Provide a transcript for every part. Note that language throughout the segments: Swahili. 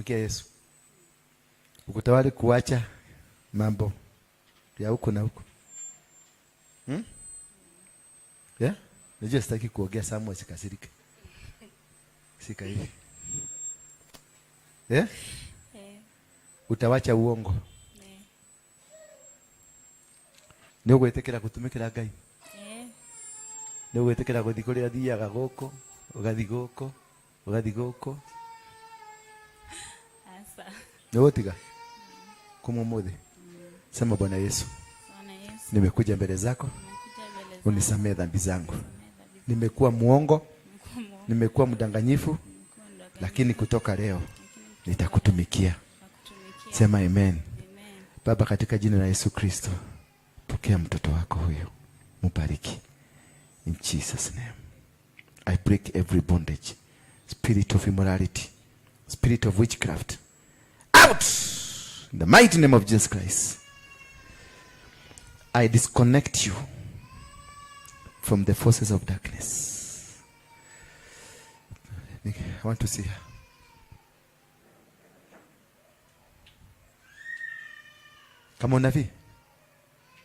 kutumikia Yesu. Uko tayari kuacha mambo ya huko na huko? Yeah? Najua sitaki kuongea Samuel sikasirike. Sika hivi. Yeah? Utawacha uongo. Ndio gwetekera kutumikira Ngai. Ndio gwetekera guthikuria thiaga goko, ugathi goko. Asa. Ndio tiga. Kumumuthi. Sema Bwana Yesu. Nimekuja mbele zako. Unisamehe dhambi zangu. Nimekuwa muongo. Nimekuwa mdanganyifu. Lakini kutoka leo nitakutumikia. Sema amen. Baba, katika jina la Yesu Kristo, pokea mtoto wako huyo. Mubariki. In Jesus' name. I break every bondage. Spirit of immorality. Spirit of witchcraft. Out! In the mighty name of Jesus Christ. I disconnect you from the forces of darkness. I want to see her. Come on, Navi.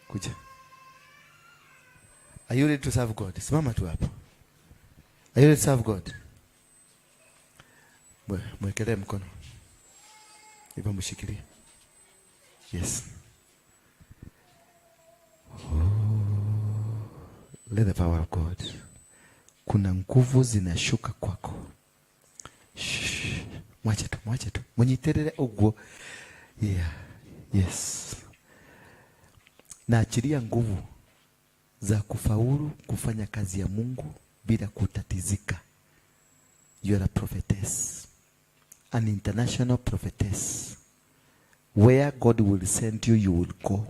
Kuja. Are you ready to serve God? Simama tu hapo. Are you ready to serve God? Mwekele mkono. Iba mshikilie. Yes. Let the power of God. Kuna nguvu zinashuka kwako. Mwache tu. Mwenyiterere uguo. Yeah. Yes. Naachilia nguvu za kufaulu kufanya kazi ya Mungu bila kutatizika. You are a prophetess. An international prophetess. Where God will send you, you will go.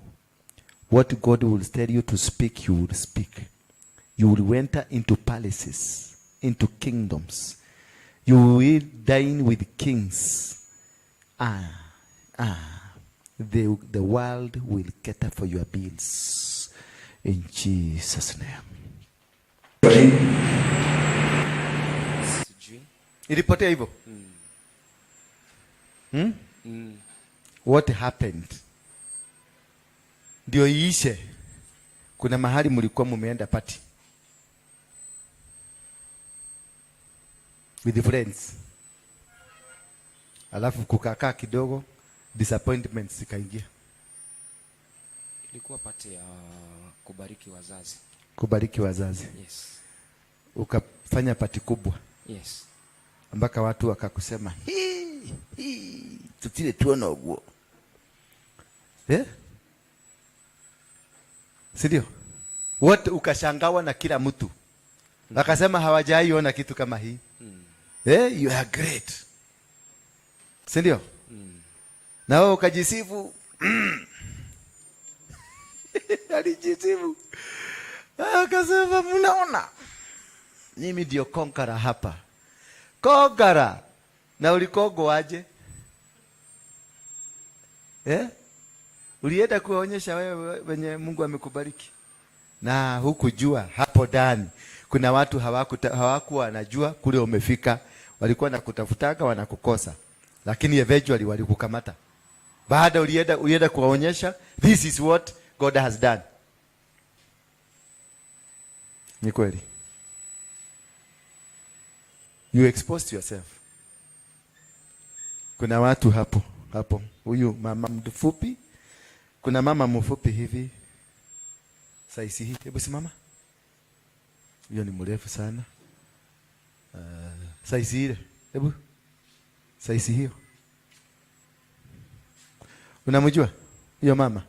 What God will tell you to speak, you will speak. You will enter into palaces, into kingdoms. You will dine with kings. The world will cater for your bills. In Jesus' name. Ilipotea hivyo. What happened? Ndio iishe. Kuna mahali mlikuwa mumeenda party with friends. Alafu kukakaa kidogo, disappointments zikaingia. Ilikuwa party ya kubariki wazazi. Kubariki wazazi. Yes. Ukafanya party kubwa. Yes. Mpaka watu wakakusema, tutile tuona uguo. Sindio? Wote ukashangawa na kila mtu. Wakasema hawajaiona kitu kama hii. You are great. Sindio? Na wewe ukajisifu. Alijisifu. Akasema mnaona. Mimi ndio konkara hapa. Konkara. Na ulikogo aje? Ulienda kuonyesha wewe wenye Mungu amekubariki. Na hukujua hapo ndani kuna watu hawakuwa wanajua kule umefika. Walikuwa nakutafutaka wanakukosa. Lakini eventually walikukamata. Baada ulienda kuwaonyesha, this is what God has done. Ni kweli. You exposed yourself. Kuna watu hapo. Huyu mama mfupi. Kuna mama mfupi hivi. Saisi hii. Hebu simama. Huyo ni mrefu sana. Saisi ile. Hebu. Saisi hiyo. Unamjua? Huyo mama.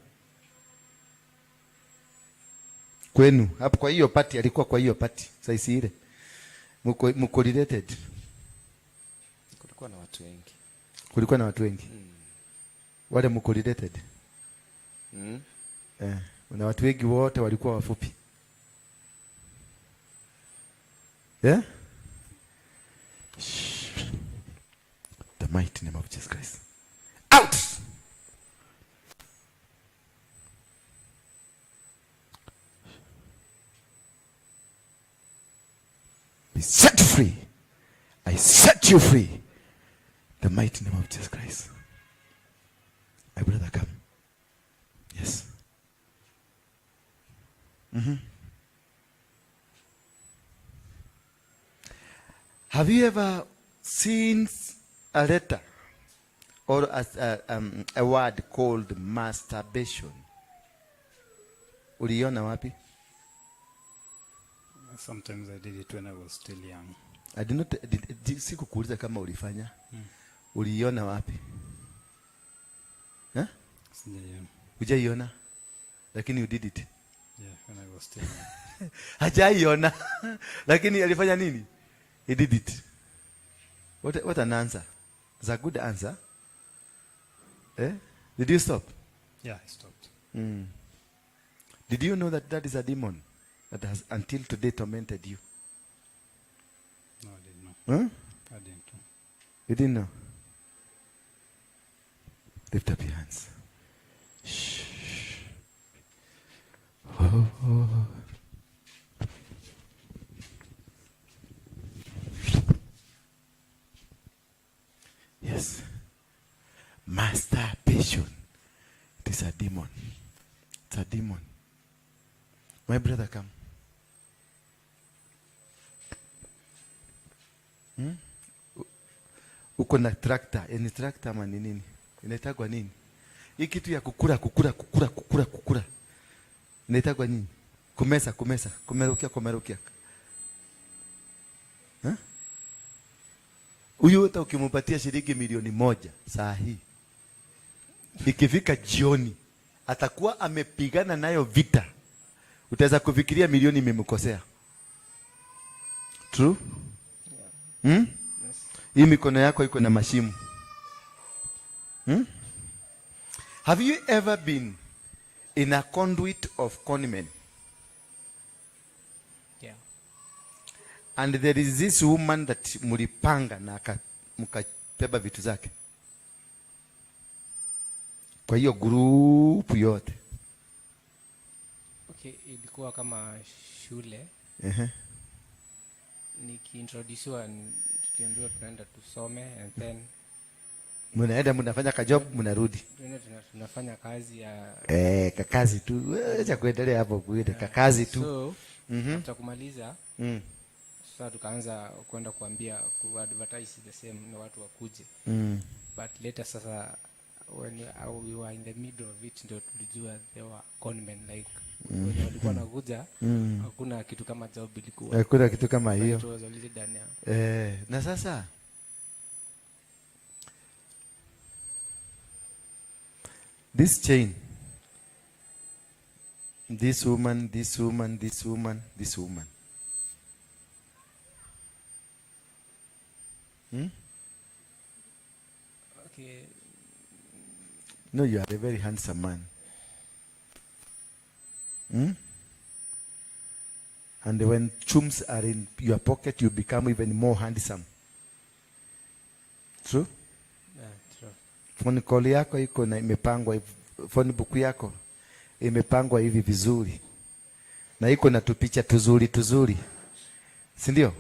Kwenu. Hapo kwa hiyo party alikuwa kwa hiyo party. Saisi ile. Mko related. Kulikuwa na watu wengi. Kulikuwa na watu wengi. Wale mko related. Una watu wengi wote walikuwa wafupi. Yeah? The mighty name of Jesus Christ. Out! Be set free. I set you free. The mighty name of Jesus Christ. My brother, come. Yes. Have you ever seen a letter or a word called masturbation? Uliona wapi? Sometimes I did it when I was still young. I did not. Sikukuuliza kama ulifanya. Uliona wapi? Huh? Sijaiona. Hujaiona? Lakini you did it. Yeah, when I was still young. Hajaiona. Lakini alifanya nini? He did it. What an answer. It's a good answer. Eh? Did you stop? Yeah, I stopped. Did you know that is a demon that has until today tormented you? No, I didn't know. Huh? I didn't know. You didn't know? Lift up your hands. Shh. Oh. Yes. Masturbation. It is a demon. It's a demon. My brother, come. Uko na tractor. Ni tractor ama ni nini? Inaitagwa nini? Hii kitu ya kukura. Inaitagwa nini? Kumesa. Kumerukia. Huyu hata ukimpatia shilingi milioni 1 saa hii, ikifika jioni atakuwa amepigana nayo vita. Utaweza kufikiria milioni imemkosea. True? Yes. Hii mikono yako iko na mashimo. Have you ever been in a conduit of conmen? Yeah. And there is this woman that mulipanga na mkabeba vitu zake kwa hiyo group yote. Okay, ilikuwa kama shule. Nikiintroducewa, tukiambiwa tunaenda tusome, and then mnaenda mnafanya ka job, mnarudi. Tunafanya kazi ya kakazi tu. Acha kuendelea hapo kuende kakazi tu. So, tutakumaliza. Sasa tukaanza kwenda kuambia advertise the same na watu wakuje. But later sasa when we were in the middle of it ndio tulijua they were conmen, like when walikuwa nakuja hakuna kitu kama job ilikuwa. Hakuna kitu kama hiyo. It was already done now. Na sasa this chain, this woman. Okay. No, you are a very handsome man. And when chums are in your pocket, you become even more handsome. True? Yeah, true. Phone call yako iko na imepangwa, phone book yako imepangwa hivi vizuri. Na iko na tupicha tuzuri. Si ndio?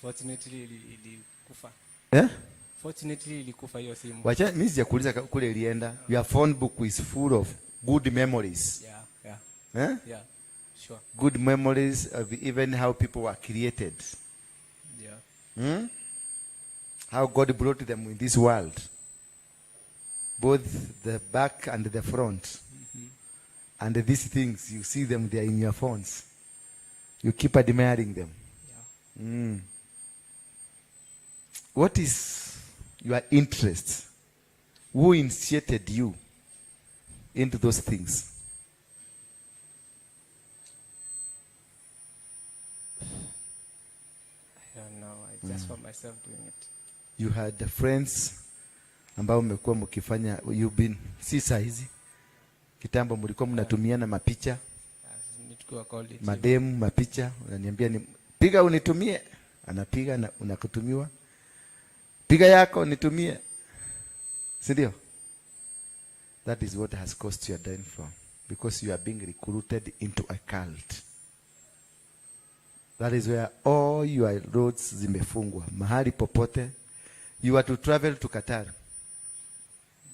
Fortunately ilikufa. Fortunately ilikufa hiyo simu. Wacha mimi sijakuuliza kule ilienda. Your phone book is full of good memories. Yeah. Yeah. Sure. Good memories of even how people were created. Yeah. How God brought them in this world. Both the back and the front. And these things, you see them there in your phones. You keep admiring them. Yeah. What is your interest? Who initiated you into those things? I don't know. I just found myself doing it. You had the friends ambao mmekuwa mkifanya, you've been, si saa hizi, kitambo mlikuwa mnatumiana mapicha, mademu mapicha, unaniambia ni piga unitumie, anapiga na unakutumiwa, piga yako nitumie, si ndio? That is what has caused your downfall, because you are being recruited into a cult. That is where all your roads zimefungwa. Mahali popote. You are to travel to Qatar.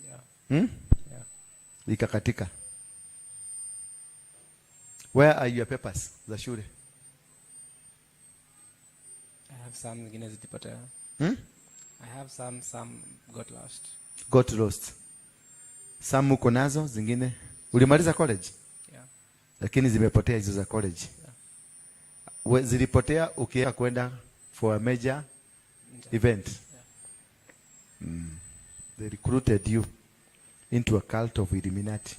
Yeah. Yeah. Ikakatika. Where are your papers za shule? I have some zingine zilipotea. I have some got lost. Got lost. Some uko nazo, zingine. Ulimaliza college? Yeah. Lakini zimepotea hizo za college. Yeah. Zilipotea ukienda kwenda for a major event. Yeah. They recruited you into a cult of Illuminati.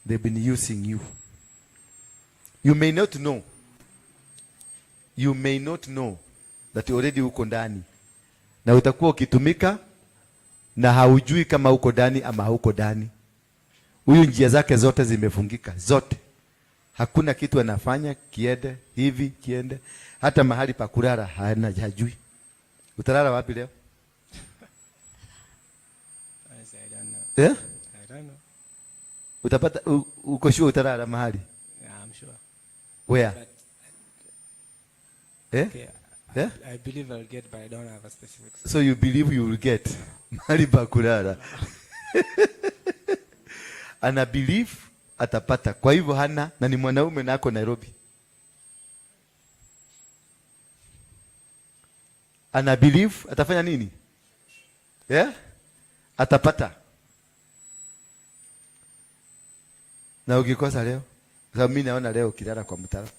They've been using you. You may not know. You may not know that already uko ndani. Na utakuwa ukitumika na haujui kama uko ndani ama hauko ndani. Huyu njia zake zote zimefungika, zote. Hakuna kitu anafanya kiende hivi kiende, hata mahali pa kulala hajui. Utalala wapi leo? I don't know. Eh? I don't know. Utapata uko sure utalala mahali? Yeah, I'm sure. Where? But, okay. I believe I'll get, but I don't have a specific. So you believe you will get mahali pa kulala. Ana believe atapata. Kwa hivyo hana, na ni mwanaume na ako Nairobi. Ana believe atafanya nini? Yeah? Atapata. Na ukikosa leo, sababu mimi naona leo kilala kwa mtaro.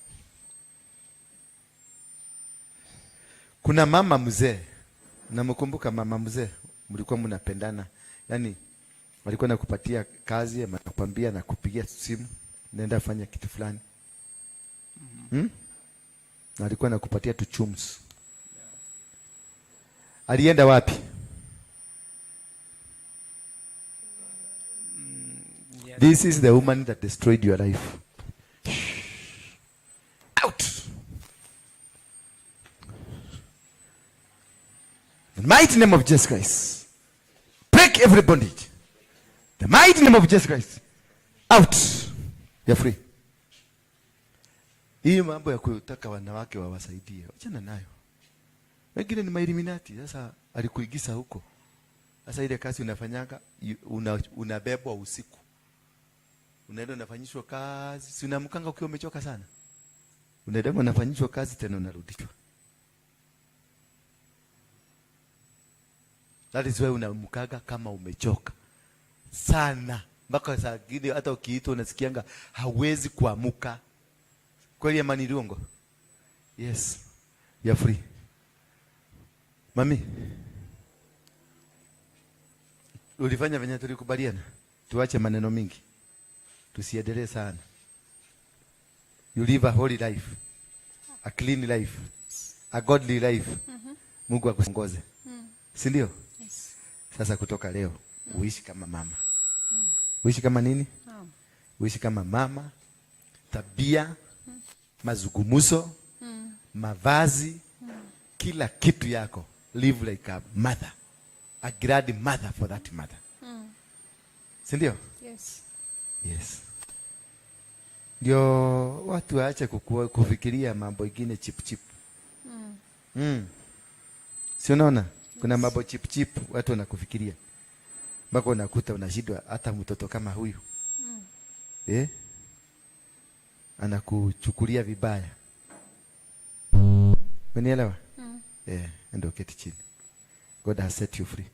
Kuna mama mzee, namkumbuka mama mzee, mlikuwa mnapendana. Yaani alikuwa nakupatia kazi, anakuambia na kupigia simu, naenda fanya kitu fulani. Na alikuwa nakupatia tu chums. Alienda wapi? Yes. This is the woman that destroyed your life. Out. The mighty name of Jesus Christ. Break every bondage. The mighty name of Jesus Christ. Out. You're free. Hii mambo ya kutaka wanawake wawasaidie, achana nayo. Wengine ni Illuminati. Sasa alikuigiza huko. Sasa ile kazi unafanyanga, unabebwa usiku. Unaenda unafanyishwa kazi, si unamkanga ukiwa umechoka sana. Unaenda unafanyishwa kazi tena unarudishwa. That is why unamkaga kama umechoka sana. Mpaka saa ngine hata ukiitwa unasikianga hawezi kuamuka. Kweli ama ni uongo? Yes. You're free. Mami, ulifanya venye tulikubaliana. Tuache maneno mingi. Tusiendelee sana. You live a holy life. A clean life. A godly life. Mungu akuongoze. Si ndio? Yes. Sasa kutoka leo uishi kama mama. Uishi kama nini? Uishi kama mama. Tabia, mazungumzo, mavazi, kila kitu yako. Live like a mother. A glad mother for that mother. Si ndio? Yes. Yes. Ndio watu waache kufikiria mambo ingine chip chip. Si unaona? Kuna mambo chip chip watu wanakufikiria. Mpaka unakuta unashindwa hata mtoto kama huyu. Anakuchukulia vibaya. Unielewa? Ndio keti chini. God has set you free.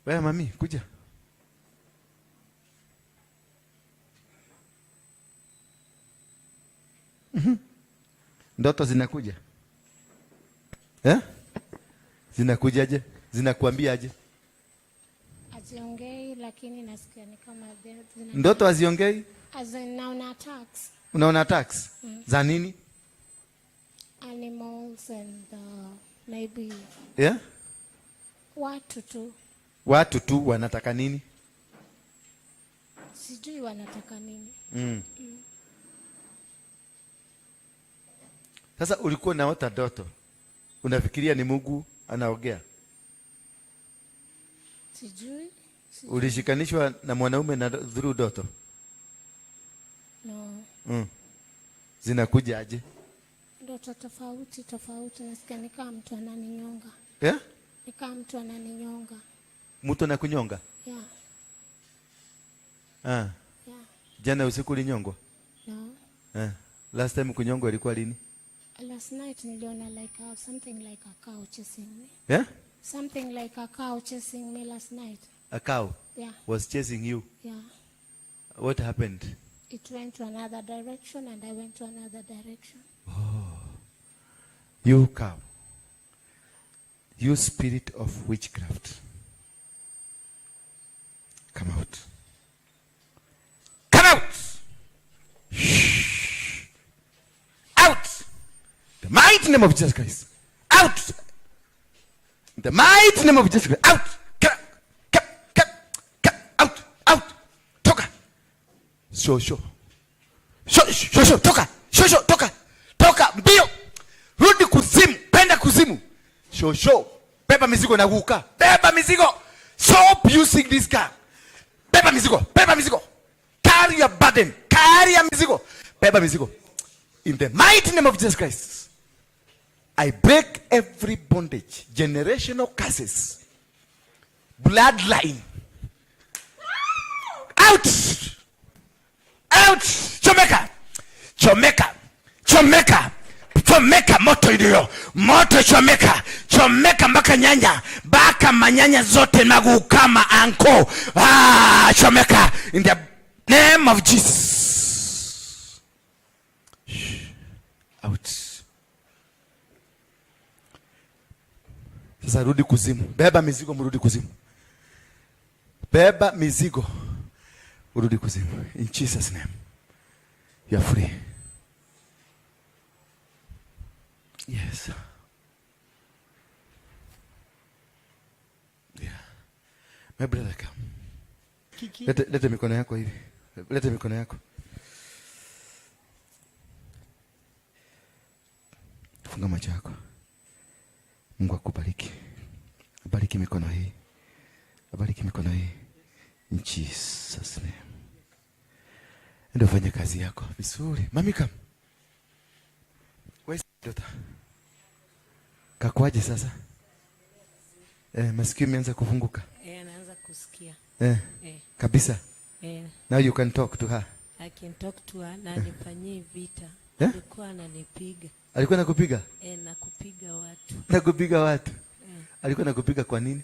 Wewe mami, kuja. Ndoto zinakuja. Zinakujaje? Zinakuambiaje? Haziongei lakini nasikia ni kama ndoto haziongei? Naona attacks. Unaona attacks? Za nini? Animals and maybe watu tu. Watu tu wanataka nini? Sijui wanataka nini. Sasa ulikuwa unaota ndoto. Unafikiria ni Mungu anaongea? Sijui. Ulishikanishwa na mwanaume na dhuru ndoto? No. Zinakuja aje? Ndoto tofauti tofauti, nasikia nikaa mtu ananinyonga. Yeah? Nikaa mtu ananinyonga. Mtu anakunyonga? Yeah. Yeah. Jana usiku ulinyongwa? No. Last time kunyongwa ilikuwa lini? Last night niliona like something like a cow chasing me. Yeah? Something like a cow chasing me last night. A cow? Yeah. Was chasing you? Yeah. What happened? It went to another direction and I went to another direction. Oh. You cow. You spirit of witchcraft. Come out. Come out! Shh. Out! The mighty name of Jesus Christ. Out! The mighty name of Jesus Christ. Out! Out! Out! Toka! Show. Toka! Show. Toka! Mbio! Rudi kuzimu! Penda kuzimu! Show. Beba mizigo na guka. Beba mizigo! Stop using this car. Beba mizigo! Carry your burden. Carry your mizigo. Beba mizigo. In the mighty name of Jesus Christ, I break every bondage, generational curses, bloodline. Out! Chomeka moto ilio. Moto chomeka mpaka nyanya. Baka manyanya zote magukama anko. Chomeka in the name of Jesus. Out. Sasa rudi kuzimu. Beba mizigo mrudi kuzimu. Beba mizigo urudi kuzimu. In Jesus name. You are free. Yes. Yeah. My brother come. Kiki. Leta mikono yako hivi. Leta mikono yako. Funga macho yako. Mungu akubariki. Bariki mikono hii. Bariki mikono hii. In Jesus name. Ndio fanya kazi yako vizuri. Mami come. Where's daughter? Kakwaje sasa? Masikio imeanza kufunguka. Anaanza kusikia. Kabisa. Now you can talk to her. I can talk to her na nifanyie vita. Alikuwa ananipiga. Alikuwa nakupiga? Nakupiga watu. Alikuwa nakupiga kwa nini?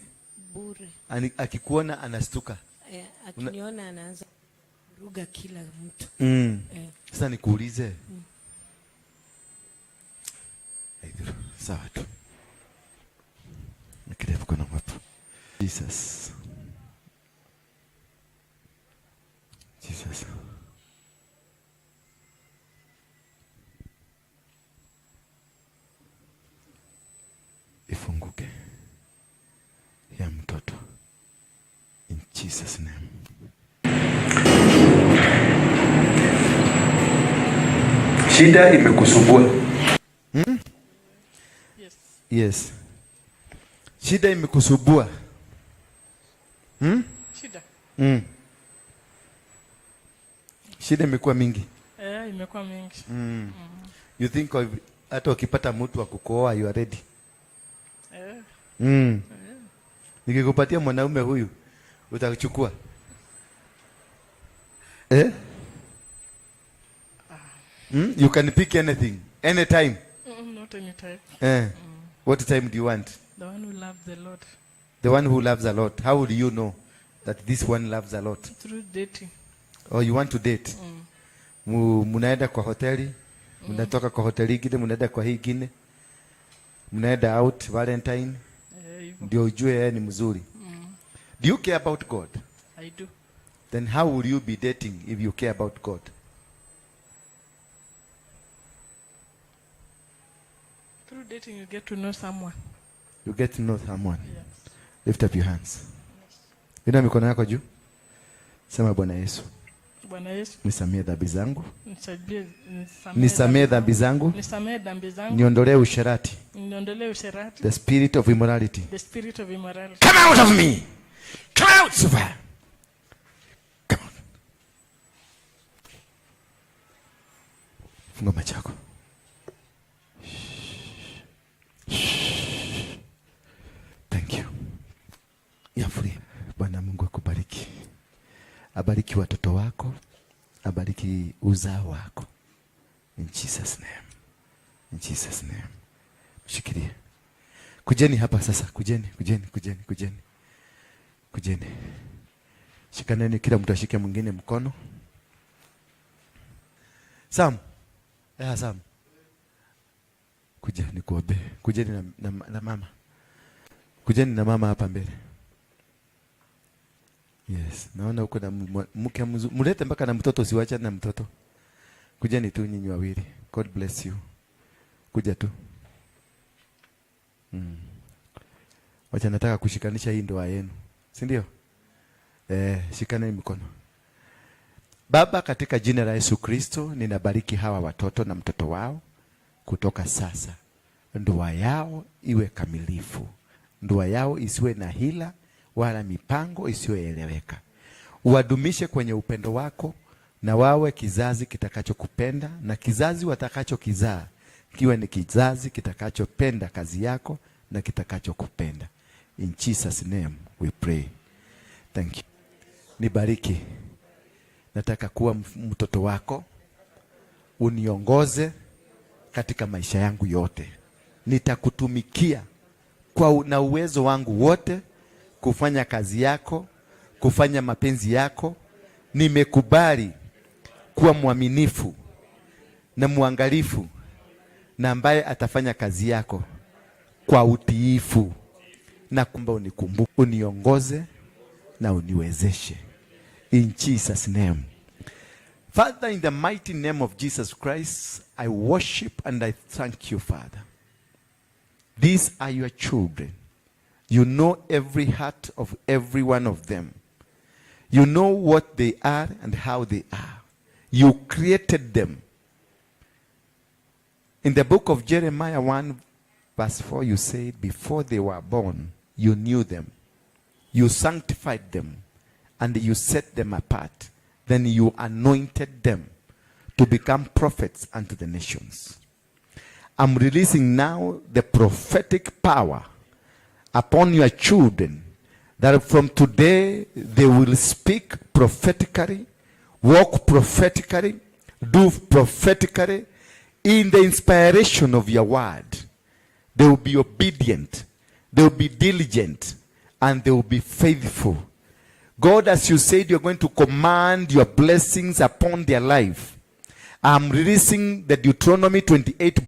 Bure. Akikuona anastuka. Akiniona anaanza kuruga kila mtu. Sasa nikuulize. Sawa tu. Nikirefu kuna wapo. Jesus. Ifunguke ya mtoto. In Jesus name. Shida imekusumbua? Yes. Shida imekusumbua? Shida. Shida imekuwa mingi? Imekuwa mingi. You think hata ukipata mtu wa kukuoa you are ready? Nikikupatia mwanaume huyu utachukua? You can pick anything, anytime. Not any time. What time do you want? The one who loves the Lord. The one who loves a lot. How will you know that this one loves a lot? Through dating. Oh, you want to date? Munaenda kwa hoteli, mnatoka kwa hoteli ingine, munaenda kwa hii ingine, munaenda out Valentine, ndio ujue yeye ni mzuri. Do you care about God? I do. Then how will you be dating if you care about God? Through dating you get to know someone. You get to know someone. Yes. Lift up your hands. Inua mikono yako juu. Sema Bwana Yesu. Bwana Yesu. Nisamee dhambi zangu. Nisamee dhambi zangu. Nisamee dhambi zangu. Niondolee usherati. Niondolee usherati. The spirit of immorality. The spirit of immorality. Come out of me. Come out, super. Come on. Funga macho yako. Thank you. Ya free. Bwana Mungu akubariki. Abariki watoto wako. Abariki uzao wako. In Jesus name. In Jesus name. Mshikilie. Kujeni hapa sasa. Kujeni. Shikaneni, kila mtu ashike mwingine mkono. Sam. Sam. Kuja nikuombe. Kujeni na mama. Kujeni na mama hapa mbele. Yes, naona uko na mke mzuri. Mulete mpaka na mtoto, usiwache na mtoto. Kujeni tu nyinyi wawili. God bless you. Kuja tu. Wacha nataka kushikanisha hii ndoa yenu. Si ndio? Shikana mikono. Baba, katika jina la Yesu Kristo, ninabariki hawa watoto na mtoto wao kutoka sasa. Ndoa yao iwe kamilifu. Ndoa yao isiwe na hila wala mipango isiyoeleweka. Uwadumishe kwenye upendo wako na wawe kizazi kitakachokupenda, na kizazi watakachokizaa kiwe ni kizazi kitakachopenda kazi yako na kitakachokupenda. In Jesus name we pray. Thank you. Nibariki. Nataka kuwa mtoto wako. Uniongoze katika maisha yangu yote. Nitakutumikia na uwezo wangu wote, kufanya kazi yako, kufanya mapenzi yako. Nimekubali kuwa mwaminifu na mwangalifu na ambaye atafanya kazi yako kwa utiifu, na kumba unikumbuke, uniongoze na uniwezeshe. In Jesus name. Father, in the mighty name of Jesus Christ, I worship and I thank you, Father. These are your children. You know every heart of every one of them. You know what they are and how they are. You created them. In the book of Jeremiah 1 verse 4, you said, before they were born, you knew them. You sanctified them and you set them apart. Then you anointed them to become prophets unto the nations. I'm releasing now the prophetic power upon your children, that from today they will speak prophetically, walk prophetically, do prophetically in the inspiration of your word. They will be obedient, they will be diligent, and they will be faithful. God, as you said, you're going to command your blessings upon their life. I'm releasing the Deuteronomy 28